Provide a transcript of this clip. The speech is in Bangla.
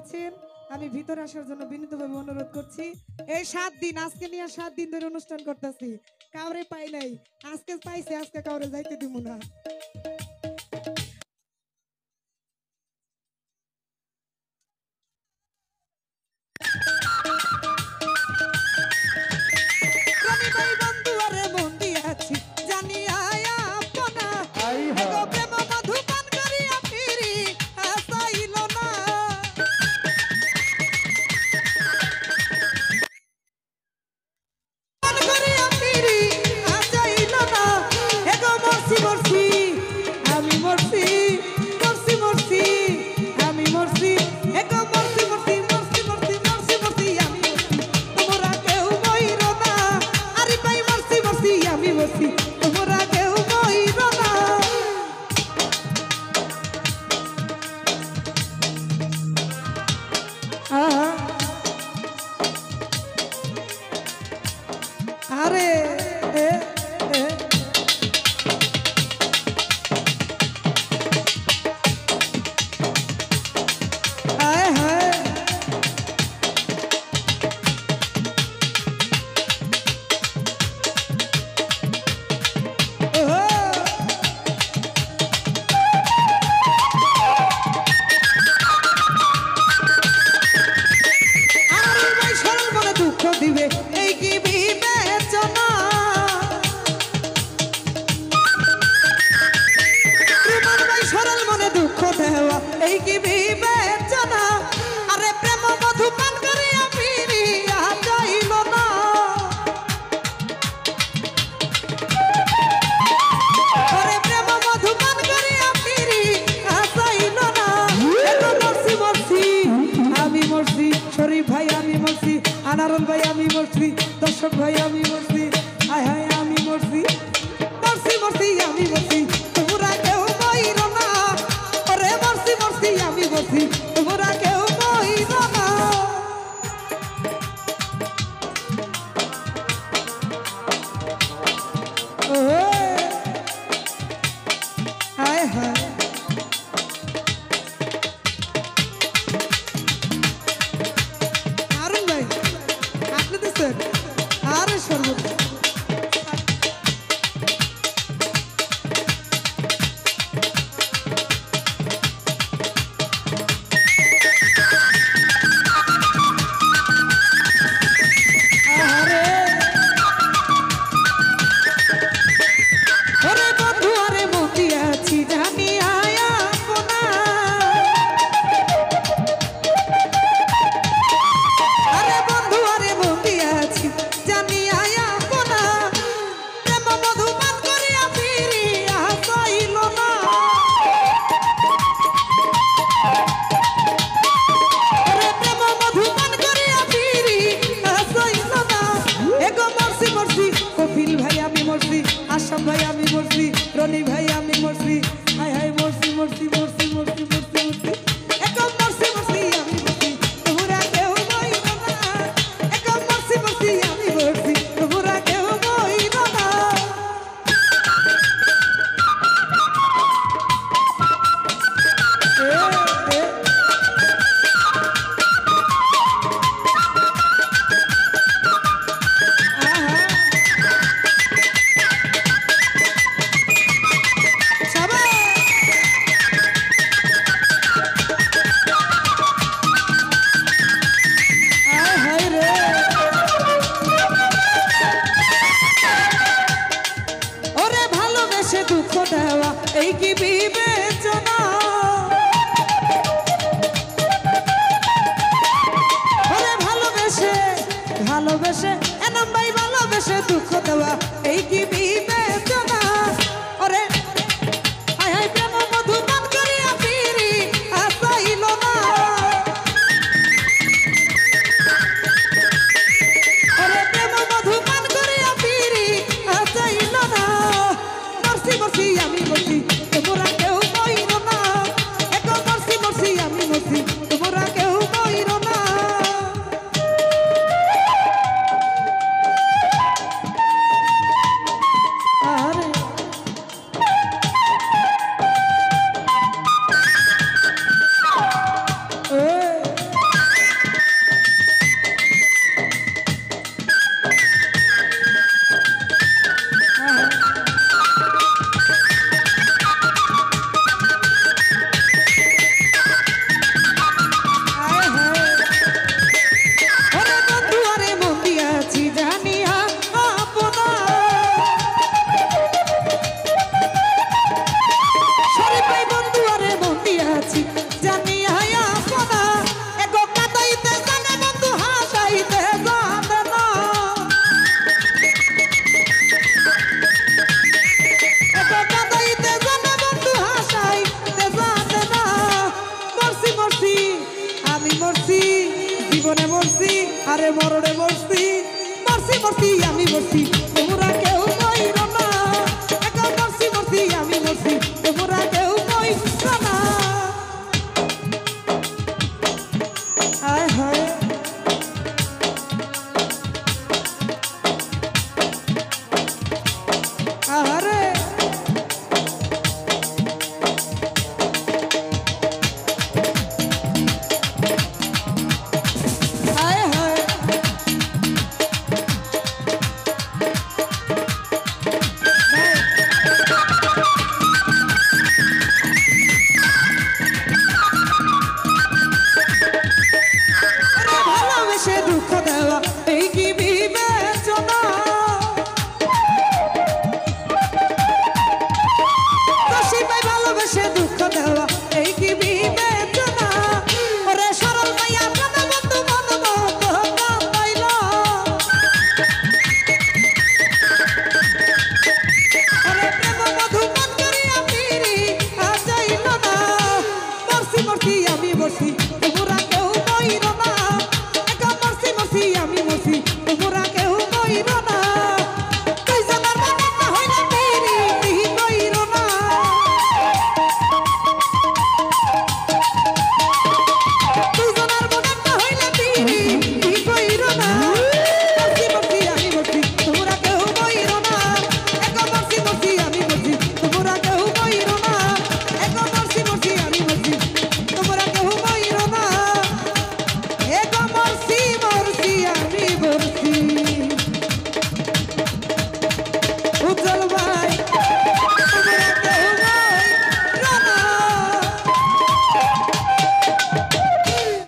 আছেন আমি ভিতরে আসার জন্য বিনীতভাবে অনুরোধ করছি। এই 7 দিন আজকে নিয়ে 7 দিন ধরে অনুষ্ঠান করতেছি, কাউরে পাই নাই, আজকে পাইছে, আজকে কাউরে যাইতে দিব না। আরে দিবে এই কি বিবেচনা, তোমার ভাই সরল মনে দুঃখ দেওয়া এই কি বিবেচনা। আরে প্রেম মধু পান করিয়া ফিরিয়া যাইল না, আরে প্রেম মধু পান করিয়া ফিরিয়া যাইল না। মরছি মরছি আমি মরছি, শরীফ ভাই আমি মরছি, আনারুল ভাই আমি মরছি, দর্শক ভাই আমি মরছি, হায় হায় আমি মরছি, মরছি মরছি আমি মরছি, তোমরা কেউ মইর না। ওরে মরছি মরছি আমি মরছি, তোমরা কেউ মইর না। হায় হায় আরে সর্বোচ্চ মরছি জীবনে মরছি আরে মরণে মরছি মরছি মরছি আমি মরছি তোমরা কেউ মইরো না একা মরছি মরছি আমি মরছি তোমরা